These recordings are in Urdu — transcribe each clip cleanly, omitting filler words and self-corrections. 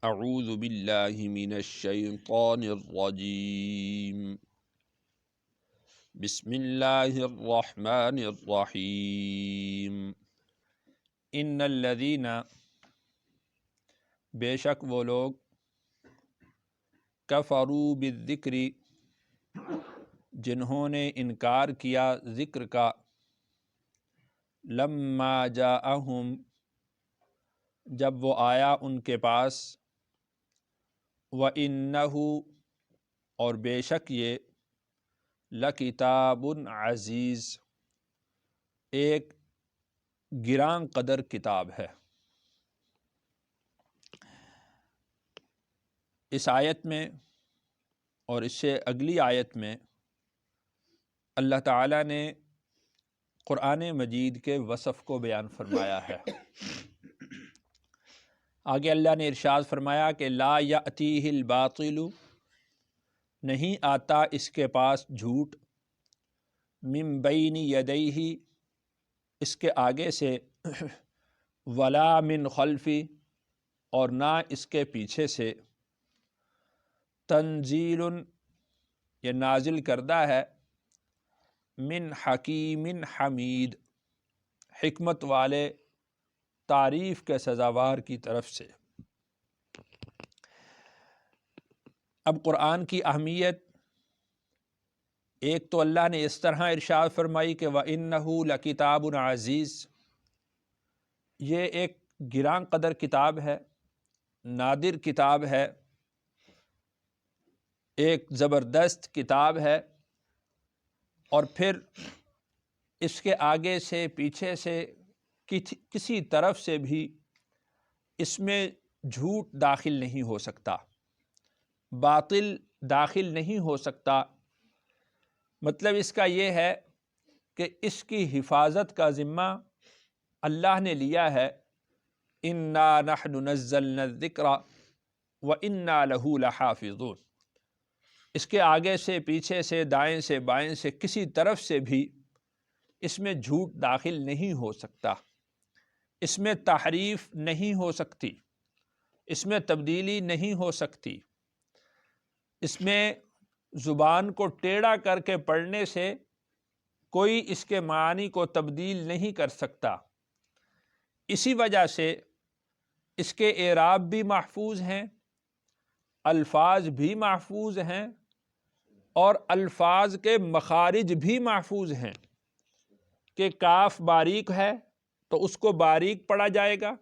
اعوذ باللہ من الشیطان الرجیم بسم اللہ الرحمن الرحیم ان الذین بے شک وہ لوگ کفروا بالذکر جنہوں نے انکار کیا ذکر کا لما جاءہم جب وہ آیا ان کے پاس وَإِنَّهُ اور بے شک یہ لَکِتَابٌ عزیز ایک گراں قدر کتاب ہے۔ اس آیت میں اور اس سے اگلی آیت میں اللہ تعالیٰ نے قرآن مجید کے وصف کو بیان فرمایا ہے۔ آگے اللہ نے ارشاد فرمایا کہ لا یأتیہ الباطل نہیں آتا اس کے پاس جھوٹ من بین یدیہ اس کے آگے سے ولا من خلفی اور نہ اس کے پیچھے سے تنزیل یہ نازل کردہ ہے من حکیم حمید حکمت والے تعریف کے سزاوار کی طرف سے۔ اب قرآن کی اہمیت ایک تو اللہ نے اس طرح ارشاد فرمائی کہ وَإِنَّهُ لَكِتَابٌ عزیز یہ ایک گراں قدر کتاب ہے، نادر کتاب ہے، ایک زبردست کتاب ہے، اور پھر اس کے آگے سے پیچھے سے کسی طرف سے بھی اس میں جھوٹ داخل نہیں ہو سکتا، باطل داخل نہیں ہو سکتا۔ مطلب اس کا یہ ہے کہ اس کی حفاظت کا ذمہ اللہ نے لیا ہے۔ انا نحن نزلنا الذکر وانا لہ لحافظون، اس کے آگے سے پیچھے سے دائیں سے بائیں سے کسی طرف سے بھی اس میں جھوٹ داخل نہیں ہو سکتا، اس میں تحریف نہیں ہو سکتی، اس میں تبدیلی نہیں ہو سکتی، اس میں زبان کو ٹیڑھا کر کے پڑھنے سے کوئی اس کے معانی کو تبدیل نہیں کر سکتا۔ اسی وجہ سے اس کے اعراب بھی محفوظ ہیں، الفاظ بھی محفوظ ہیں، اور الفاظ کے مخارج بھی محفوظ ہیں کہ کاف باریک ہے تو اس کو باریک پڑھا جائے گا،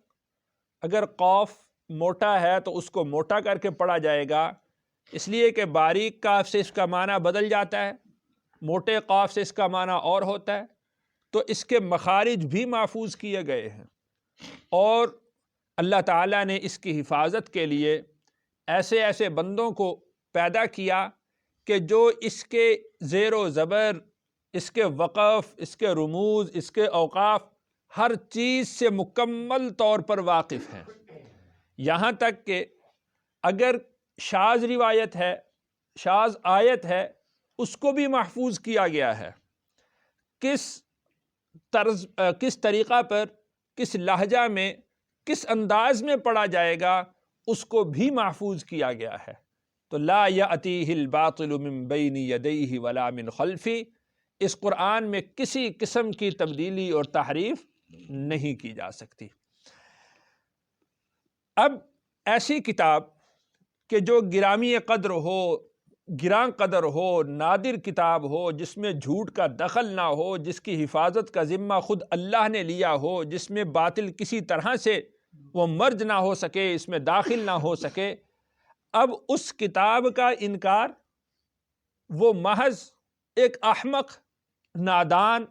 اگر قاف موٹا ہے تو اس کو موٹا کر کے پڑھا جائے گا، اس لیے کہ باریک کاف سے اس کا معنی بدل جاتا ہے، موٹے قاف سے اس کا معنی اور ہوتا ہے، تو اس کے مخارج بھی محفوظ کیے گئے ہیں۔ اور اللہ تعالیٰ نے اس کی حفاظت کے لیے ایسے ایسے بندوں کو پیدا کیا کہ جو اس کے زیر و زبر، اس کے وقف، اس کے رموز، اس کے اوقاف، ہر چیز سے مکمل طور پر واقف ہیں۔ یہاں تک کہ اگر شاذ روایت ہے، شاذ آیت ہے، اس کو بھی محفوظ کیا گیا ہے، کس طریقہ پر، کس لہجہ میں، کس انداز میں پڑھا جائے گا، اس کو بھی محفوظ کیا گیا ہے۔ تو لا یأتیہ الباطل من بین یدیہ ولا من خلفہ، اس قرآن میں کسی قسم کی تبدیلی اور تحریف نہیں کی جا سکتی۔ اب ایسی کتاب کہ جو گرامی قدر ہو، گراں قدر ہو، نادر کتاب ہو، جس میں جھوٹ کا دخل نہ ہو، جس کی حفاظت کا ذمہ خود اللہ نے لیا ہو، جس میں باطل کسی طرح سے وہ مرج نہ ہو سکے، اس میں داخل نہ ہو سکے، اب اس کتاب کا انکار وہ محض ایک احمق، نادان،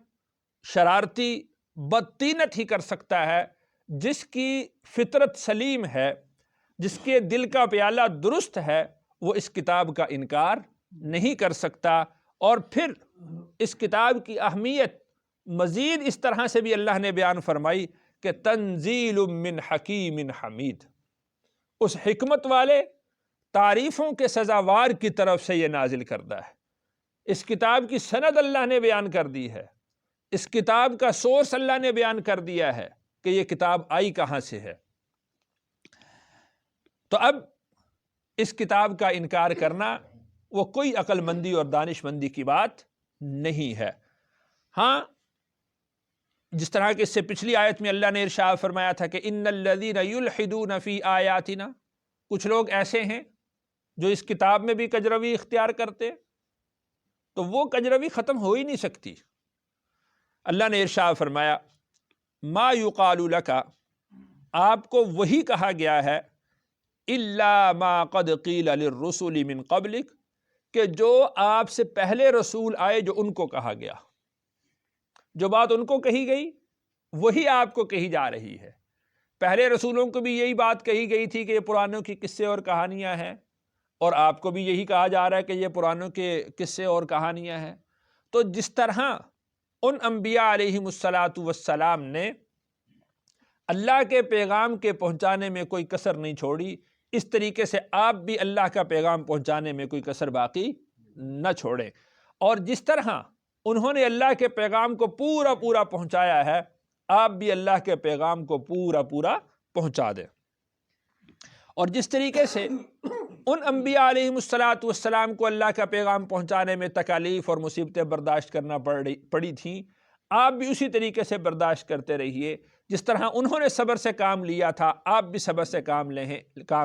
شرارتی، بدطینت ہی کر سکتا ہے، جس کی فطرت سلیم ہے، جس کے دل کا پیالہ درست ہے، وہ اس کتاب کا انکار نہیں کر سکتا۔ اور پھر اس کتاب کی اہمیت مزید اس طرح سے بھی اللہ نے بیان فرمائی کہ تنزیل من حکیم حمید، اس حکمت والے، تعریفوں کے سزاوار کی طرف سے یہ نازل کردہ ہے۔ اس کتاب کی سند اللہ نے بیان کر دی ہے، اس کتاب کا سورس اللہ نے بیان کر دیا ہے کہ یہ کتاب آئی کہاں سے ہے۔ تو اب اس کتاب کا انکار کرنا وہ کوئی عقل مندی اور دانش مندی کی بات نہیں ہے۔ ہاں، جس طرح کہ اس سے پچھلی آیت میں اللہ نے ارشاد فرمایا تھا کہ ان الذین یلحدون فی آیاتنا، کچھ لوگ ایسے ہیں جو اس کتاب میں بھی کجروی اختیار کرتے، تو وہ کجروی ختم ہو ہی نہیں سکتی۔ اللہ نے ارشاد فرمایا ما یقال لک، آپ کو وہی کہا گیا ہے، الا ما قد قیل للرسل من قبلک، کہ جو آپ سے پہلے رسول آئے جو ان کو کہا گیا، جو بات ان کو کہی گئی وہی آپ کو کہی جا رہی ہے۔ پہلے رسولوں کو بھی یہی بات کہی گئی تھی کہ یہ پرانوں کی قصے اور کہانیاں ہیں، اور آپ کو بھی یہی کہا جا رہا ہے کہ یہ پرانوں کے قصے اور کہانیاں ہیں۔ تو جس طرح ان انبیاء علیہم الصلاۃ والسلام نے اللہ کے پیغام کے پہنچانے میں کوئی کسر نہیں چھوڑی، اس طریقے سے آپ بھی اللہ کا پیغام پہنچانے میں کوئی کسر باقی نہ چھوڑیں، اور جس طرح انہوں نے اللہ کے پیغام کو پورا پورا پہنچایا ہے، آپ بھی اللہ کے پیغام کو پورا پورا پہنچا دیں۔ اور جس طریقے سے ان انبیاء علیہم الصلاۃ والسلام کو اللہ کا پیغام پہنچانے میں تکالیف اور مصیبتیں برداشت کرنا پڑی تھیں، آپ بھی اسی طریقے سے برداشت کرتے رہیے۔ جس طرح انہوں نے صبر سے کام لیا تھا، آپ بھی صبر سے کام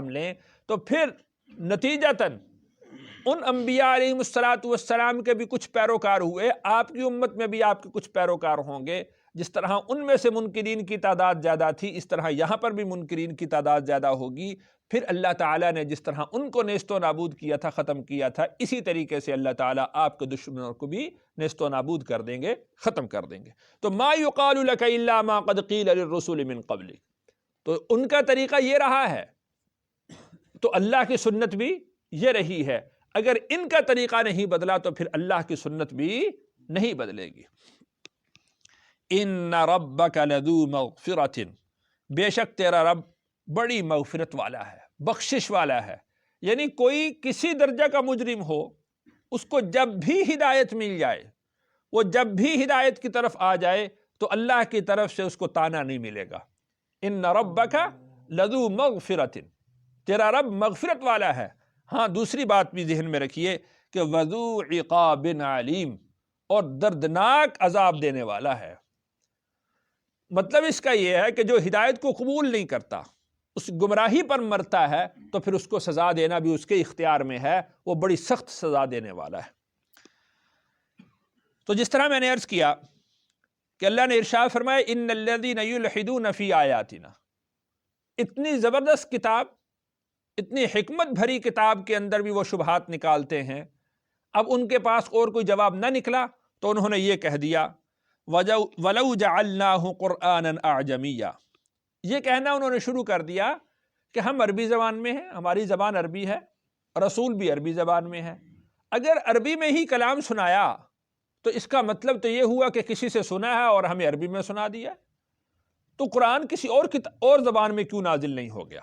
لیں، تو پھر نتیجتاً ان انبیاء علیہم الصلاۃ والسلام کے بھی کچھ پیروکار ہوئے، آپ کی امت میں بھی آپ کے کچھ پیروکار ہوں گے۔ جس طرح ان میں سے منکرین کی تعداد زیادہ تھی، اس طرح یہاں پر بھی منکرین کی تعداد زیادہ ہوگی۔ پھر اللہ تعالیٰ نے جس طرح ان کو نیست و نابود کیا تھا، ختم کیا تھا، اسی طریقے سے اللہ تعالیٰ آپ کے دشمنوں کو بھی نیست و نابود کر دیں گے، ختم کر دیں گے۔ تو ما یقال لک الا ما قد قیل للرسل من قبلک، تو ان کا طریقہ یہ رہا ہے، تو اللہ کی سنت بھی یہ رہی ہے۔ اگر ان کا طریقہ نہیں بدلا تو پھر اللہ کی سنت بھی نہیں بدلے گی۔ ان ربک لذو مغفرۃ، بے شک تیرا رب بڑی مغفرت والا ہے، بخشش والا ہے۔ یعنی کوئی کسی درجہ کا مجرم ہو، اس کو جب بھی ہدایت مل جائے، وہ جب بھی ہدایت کی طرف آ جائے تو اللہ کی طرف سے اس کو تانا نہیں ملے گا۔ ان ربک لذو مغفرۃ، تیرا رب مغفرت والا ہے۔ ہاں، دوسری بات بھی ذہن میں رکھیے کہ وذو عقاب علیم، اور دردناک عذاب دینے والا ہے۔ مطلب اس کا یہ ہے کہ جو ہدایت کو قبول نہیں کرتا، اس گمراہی پر مرتا ہے، تو پھر اس کو سزا دینا بھی اس کے اختیار میں ہے، وہ بڑی سخت سزا دینے والا ہے۔ تو جس طرح میں نے عرض کیا کہ اللہ نے ارشاد فرمایا ان الذین یلحدون فی آیاتنا، اتنی زبردست کتاب، اتنی حکمت بھری کتاب کے اندر بھی وہ شبہات نکالتے ہیں۔ اب ان کے پاس اور کوئی جواب نہ نکلا تو انہوں نے یہ کہہ دیا وَلَوْ جَعَلْنَاهُ قُرْآنًا أَعْجَمِيًّا، یہ کہنا انہوں نے شروع کر دیا کہ ہم عربی زبان میں ہیں، ہماری زبان عربی ہے، رسول بھی عربی زبان میں ہے۔ اگر عربی میں ہی کلام سنایا تو اس کا مطلب تو یہ ہوا کہ کسی سے سنا ہے اور ہمیں عربی میں سنا دیا، تو قرآن کسی اور زبان میں کیوں نازل نہیں ہو گیا؟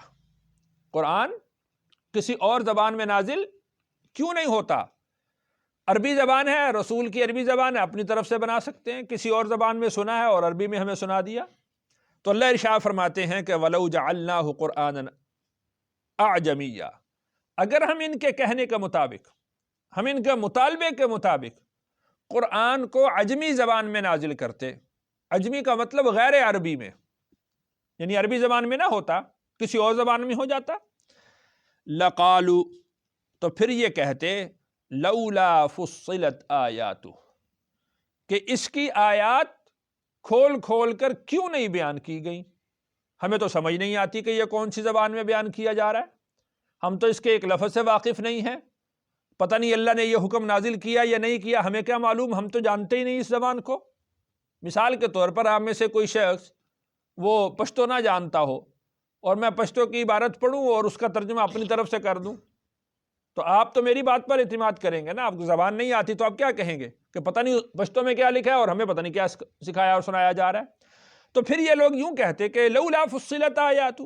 قرآن کسی اور زبان میں نازل کیوں نہیں ہوتا؟ عربی زبان ہے، رسول کی عربی زبان ہے، اپنی طرف سے بنا سکتے ہیں، کسی اور زبان میں سنا ہے اور عربی میں ہمیں سنا دیا۔ تو اللہ ارشاد فرماتے ہیں کہ وَلَوْ جَعَلْنَاهُ قُرْآنًا أَعْجَمِيًّا، اگر ہم ان کے کہنے کے مطابق، ہم ان کے مطالبے کے مطابق قرآن کو عجمی زبان میں نازل کرتے، عجمی کا مطلب غیر عربی میں، یعنی عربی زبان میں نہ ہوتا، کسی اور زبان میں ہو جاتا، لَقَالُوا، تو پھر یہ کہتے لولا فصلت آیاتہ، کہ اس کی آیات کھول کھول کر کیوں نہیں بیان کی گئی؟ ہمیں تو سمجھ نہیں آتی کہ یہ کون سی زبان میں بیان کیا جا رہا ہے، ہم تو اس کے ایک لفظ سے واقف نہیں ہیں، پتہ نہیں اللہ نے یہ حکم نازل کیا یا نہیں کیا، ہمیں کیا معلوم، ہم تو جانتے ہی نہیں اس زبان کو۔ مثال کے طور پر آپ میں سے کوئی شخص وہ پشتو نہ جانتا ہو اور میں پشتو کی عبارت پڑھوں اور اس کا ترجمہ اپنی طرف سے کر دوں، تو آپ تو میری بات پر اعتماد کریں گے نا، آپ کو زبان نہیں آتی تو آپ کیا کہیں گے کہ پتہ نہیں پشتو میں کیا لکھا ہے اور ہمیں پتہ نہیں کیا سکھایا اور سنایا جا رہا ہے۔ تو پھر یہ لوگ یوں کہتے کہ لولا فصلت آیاتہ،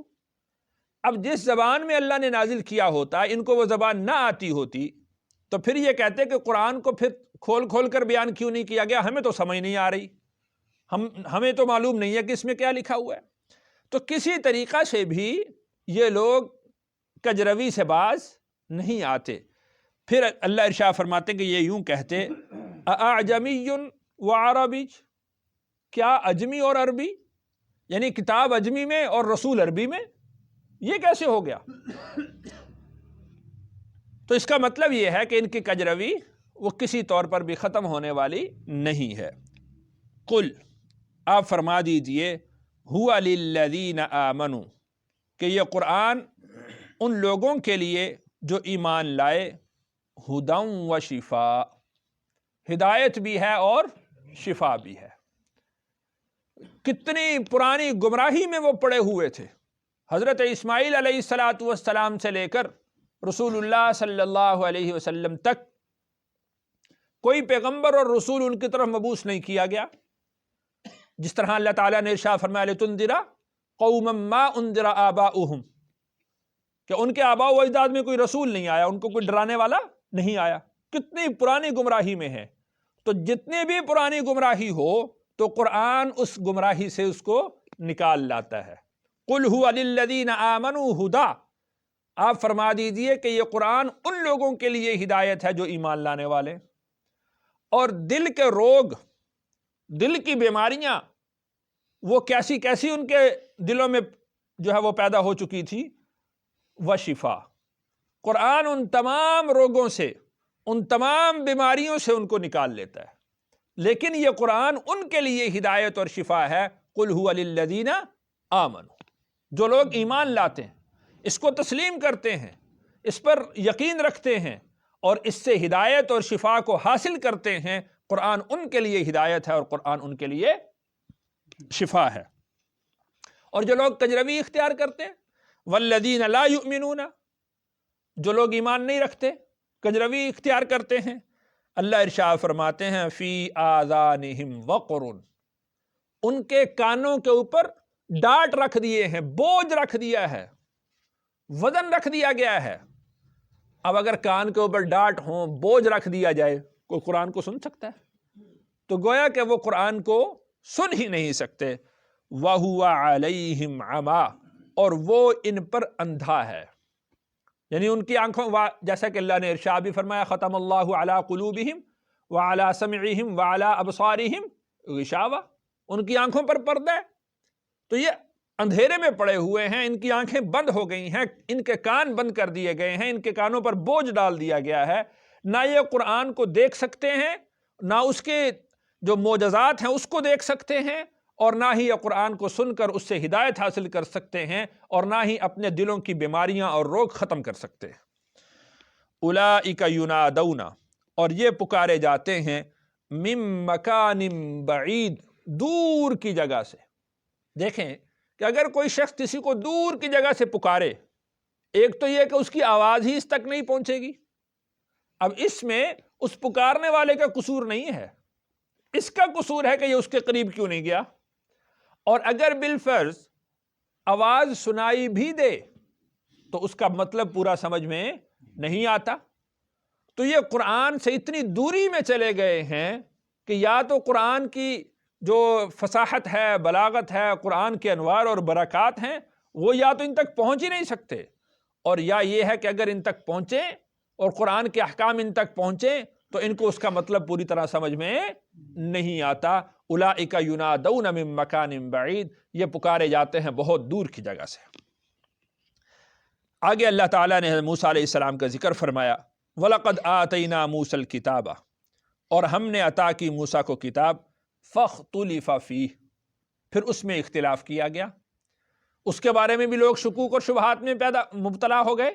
اب جس زبان میں اللہ نے نازل کیا ہوتا، ان کو وہ زبان نہ آتی ہوتی، تو پھر یہ کہتے کہ قرآن کو پھر کھول کھول کر بیان کیوں نہیں کیا گیا، ہمیں تو سمجھ نہیں آ رہی، ہمیں تو معلوم نہیں ہے کہ اس میں کیا لکھا ہوا ہے۔ تو کسی طریقہ سے بھی یہ لوگ کجروی سے باز نہیں آتے۔ پھر اللہ ارشاد فرماتے کہ یہ یوں کہتے اعجمی و عربی، کیا اجمی اور عربی، یعنی کتاب اجمی میں اور رسول عربی میں، یہ کیسے ہو گیا؟ تو اس کا مطلب یہ ہے کہ ان کی کجروی وہ کسی طور پر بھی ختم ہونے والی نہیں ہے۔ قل، آپ فرما دیجئے، ہوا للذین آمنوا، کہ یہ قرآن ان لوگوں کے لیے جو ایمان لائے، ہدی و شفاء، ہدایت بھی ہے اور شفا بھی ہے۔ کتنی پرانی گمراہی میں وہ پڑے ہوئے تھے، حضرت اسماعیل علیہ السلام سے لے کر رسول اللہ صلی اللہ علیہ وسلم تک کوئی پیغمبر اور رسول ان کی طرف مبعوث نہیں کیا گیا۔ جس طرح اللہ تعالیٰ نے ارشاد فرمایا لتنذر قوما ما انذر آباؤہم، کہ ان کے آباء و اجداد میں کوئی رسول نہیں آیا، ان کو کوئی ڈرانے والا نہیں آیا۔ کتنی پرانی گمراہی میں ہے، تو جتنی بھی پرانی گمراہی ہو تو قرآن اس گمراہی سے اس کو نکال لاتا ہے۔ قل هو للذین آمنوا ہدی، آپ فرما دیجئے کہ یہ قرآن ان لوگوں کے لیے ہدایت ہے جو ایمان لانے والے۔ اور دل کے روگ، دل کی بیماریاں وہ کیسی کیسی ان کے دلوں میں جو ہے وہ پیدا ہو چکی تھی، و شفا، قرآن ان تمام روگوں سے، ان تمام بیماریوں سے ان کو نکال لیتا ہے۔ لیکن یہ قرآن ان کے لیے ہدایت اور شفا ہے۔ قل هو للذین آمنوا، جو لوگ ایمان لاتے ہیں، اس کو تسلیم کرتے ہیں، اس پر یقین رکھتے ہیں اور اس سے ہدایت اور شفا کو حاصل کرتے ہیں، قرآن ان کے لیے ہدایت ہے اور قرآن ان کے لیے شفا ہے۔ اور جو لوگ کجروی اختیار کرتے ہیں، والذین لا یؤمنون، جو لوگ ایمان نہیں رکھتے، کجروی اختیار کرتے ہیں، اللہ ارشاد فرماتے ہیں فی آذانہم وقر، ان کے کانوں کے اوپر ڈانٹ رکھ دیے ہیں، بوجھ رکھ دیا ہے، وزن رکھ دیا گیا ہے۔ اب اگر کان کے اوپر ڈانٹ ہوں، بوجھ رکھ دیا جائے، کوئی قرآن کو سن سکتا ہے؟ تو گویا کہ وہ قرآن کو سن ہی نہیں سکتے۔ وَهُوَ عَلَيْهِمْ عَمَى، اور وہ ان پر اندھا ہے، یعنی ان کی آنکھوں، جیسا کہ اللہ نے ارشاد بھی فرمایا ختم اللہ علی قلوبہم وعلی سمعہم وعلی ابصارہم غشاوہ، ان کی آنکھوں پر پردہ ہے۔ تو یہ اندھیرے میں پڑے ہوئے ہیں، ان کی آنکھیں بند ہو گئی ہیں، ان کے کان بند کر دیے گئے ہیں، ان کے کانوں پر بوجھ ڈال دیا گیا ہے، نہ یہ قرآن کو دیکھ سکتے ہیں، نہ اس کے جو معجزات ہیں اس کو دیکھ سکتے ہیں، اور نہ ہی یہ قرآن کو سن کر اس سے ہدایت حاصل کر سکتے ہیں، اور نہ ہی اپنے دلوں کی بیماریاں اور روگ ختم کر سکتے ہیں۔ اولئک ینادون، اور یہ پکارے جاتے ہیں، من مکان بعید، دور کی جگہ سے۔ دیکھیں کہ اگر کوئی شخص کسی کو دور کی جگہ سے پکارے، ایک تو یہ کہ اس کی آواز ہی اس تک نہیں پہنچے گی، اب اس میں اس پکارنے والے کا قصور نہیں ہے، اس کا قصور ہے کہ یہ اس کے قریب کیوں نہیں گیا۔ اور اگر بالفرض آواز سنائی بھی دے تو اس کا مطلب پورا سمجھ میں نہیں آتا۔ تو یہ قرآن سے اتنی دوری میں چلے گئے ہیں کہ یا تو قرآن کی جو فصاحت ہے، بلاغت ہے، قرآن کے انوار اور برکات ہیں، وہ یا تو ان تک پہنچ ہی نہیں سکتے، اور یا یہ ہے کہ اگر ان تک پہنچیں اور قرآن کے احکام ان تک پہنچیں تو ان کو اس کا مطلب پوری طرح سمجھ میں نہیں آتا۔ اولئک ینادون من مکان بعید، یہ پکارے جاتے ہیں بہت دور کی جگہ سے۔ آگے اللہ تعالیٰ نے موسیٰ علیہ السلام کا ذکر فرمایا، وَلَقَدْ آتَيْنَا مُوسَى الْكِتَابَ، اور ہم نے عطا کی موسیٰ کو کتاب، فَاخْتُلِفَ فِيهِ، پھر اس میں اختلاف کیا گیا۔ اس کے بارے میں بھی لوگ شکوک اور شبہات میں مبتلا ہو گئے،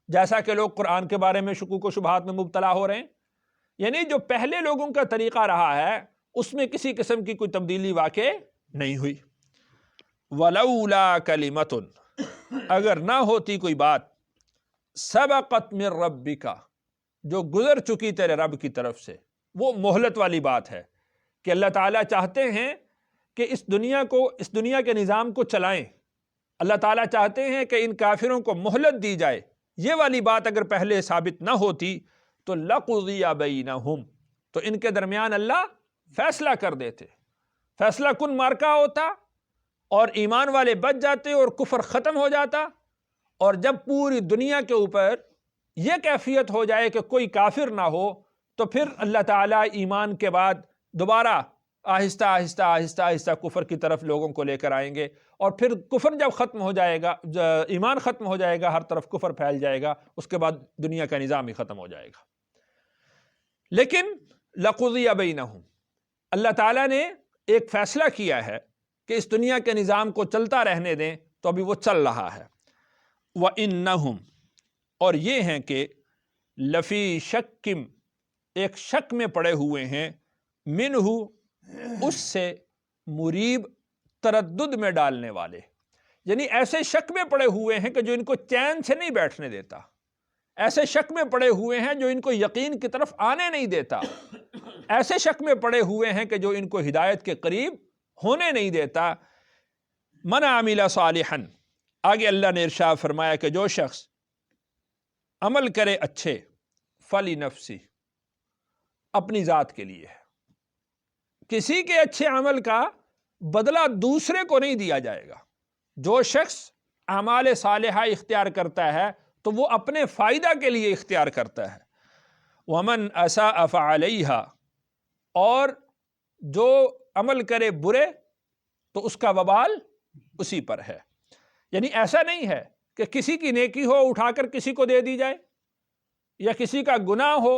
جیسا کہ لوگ قرآن کے بارے میں شکوک و شبہات میں مبتلا ہو رہے ہیں۔ یعنی جو پہلے لوگوں کا طریقہ رہا ہے اس میں کسی قسم کی کوئی تبدیلی واقع نہیں ہوئی۔ وَلَوْلَا كَلِمَةٌ، اگر نہ ہوتی کوئی بات، سبقت من ربک، جو گزر چکی تیرے رب کی طرف سے، وہ مہلت والی بات ہے کہ اللہ تعالیٰ چاہتے ہیں کہ اس دنیا کے نظام کو چلائیں، اللہ تعالیٰ چاہتے ہیں کہ ان کافروں کو مہلت دی جائے، یہ والی بات اگر پہلے ثابت نہ ہوتی تو لَقُضِیَ بَیْنَہُم، تو ان کے درمیان اللہ فیصلہ کر دیتے، فیصلہ کن مارکا ہوتا، اور ایمان والے بچ جاتے اور کفر ختم ہو جاتا، اور جب پوری دنیا کے اوپر یہ کیفیت ہو جائے کہ کوئی کافر نہ ہو تو پھر اللہ تعالیٰ ایمان کے بعد دوبارہ آہستہ آہستہ آہستہ آہستہ کفر کی طرف لوگوں کو لے کر آئیں گے، اور پھر کفر جب ختم ہو جائے گا، ایمان ختم ہو جائے گا، ہر طرف کفر پھیل جائے گا، اس کے بعد دنیا کا نظام ہی ختم ہو جائے گا۔ لیکن لَقُضِیَ بَیْنَهُمْ، اللہ تعالیٰ نے ایک فیصلہ کیا ہے کہ اس دنیا کے نظام کو چلتا رہنے دیں، تو ابھی وہ چل رہا ہے۔ وَإِنَّهُمْ، اور یہ ہیں کہ لفی شکم، ایک شک میں پڑے ہوئے ہیں، منہ، اس سے، مریب، تردد میں ڈالنے والے، یعنی ایسے شک میں پڑے ہوئے ہیں کہ جو ان کو چین سے نہیں بیٹھنے دیتا، ایسے شک میں پڑے ہوئے ہیں جو ان کو یقین کی طرف آنے نہیں دیتا، ایسے شک میں پڑے ہوئے ہیں کہ جو ان کو ہدایت کے قریب ہونے نہیں دیتا۔ من عمل صالحا، آگے اللہ نے ارشاد فرمایا کہ جو شخص عمل کرے اچھے، فلنفسی، اپنی ذات کے لیے، کسی کے اچھے عمل کا بدلہ دوسرے کو نہیں دیا جائے گا۔ جو شخص اعمال صالحہ اختیار کرتا ہے تو وہ اپنے فائدہ کے لیے اختیار کرتا ہے۔ ومن اساء فعلیہا، اور جو عمل کرے برے تو اس کا وبال اسی پر ہے۔ یعنی ایسا نہیں ہے کہ کسی کی نیکی ہو اٹھا کر کسی کو دے دی جائے، یا کسی کا گناہ ہو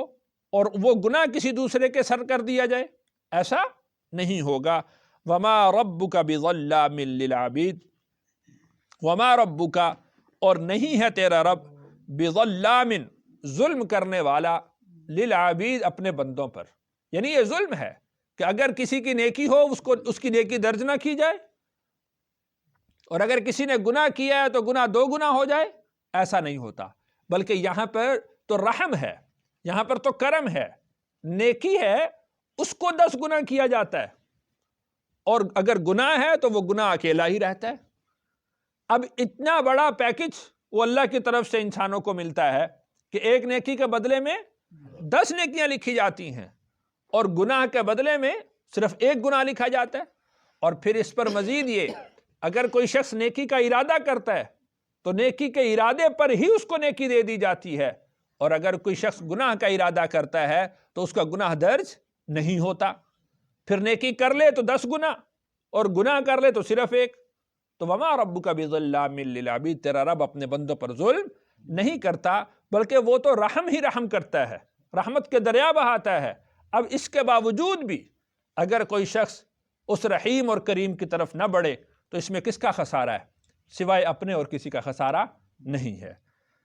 اور وہ گناہ کسی دوسرے کے سر کر دیا جائے، ایسا نہیں ہوگا۔ وما ربک بظلام للعبید، وما ربک، اور نہیں ہے تیرا رب، بظلام، ظلم کرنے والا، للعبید، اپنے بندوں پر۔ یعنی یہ ظلم ہے کہ اگر کسی کی نیکی ہو اس کی نیکی درج نہ کی جائے، اور اگر کسی نے گناہ کیا ہے تو گناہ 2 گنا ہو جائے، ایسا نہیں ہوتا۔ بلکہ یہاں پر تو رحم ہے، یہاں پر تو کرم ہے، نیکی ہے اس کو 10 گنا کیا جاتا ہے، اور اگر گناہ ہے تو وہ گناہ اکیلا ہی رہتا ہے۔ اب اتنا بڑا پیکج وہ اللہ کی طرف سے انسانوں کو ملتا ہے کہ ایک نیکی کے بدلے میں 10 نیکیاں لکھی جاتی ہیں، اور گناہ کے بدلے میں صرف 1 گناہ لکھا جاتا ہے۔ اور پھر اس پر مزید یہ، اگر کوئی شخص نیکی کا ارادہ کرتا ہے تو نیکی کے ارادے پر ہی اس کو نیکی دے دی جاتی ہے، اور اگر کوئی شخص گناہ کا ارادہ کرتا ہے تو اس کا گناہ درج نہیں ہوتا۔ پھر نیکی کر لے تو 10 گنا، اور گناہ کر لے تو صرف 1۔ تو وما ربک بظلام للعبید، تیرا رب اپنے بندوں پر ظلم نہیں کرتا، بلکہ وہ تو رحم ہی رحم کرتا ہے، رحمت کے دریا بہاتا ہے۔ اب اس کے باوجود بھی اگر کوئی شخص اس رحیم اور کریم کی طرف نہ بڑھے تو اس میں کس کا خسارہ ہے؟ سوائے اپنے اور کسی کا خسارہ نہیں ہے۔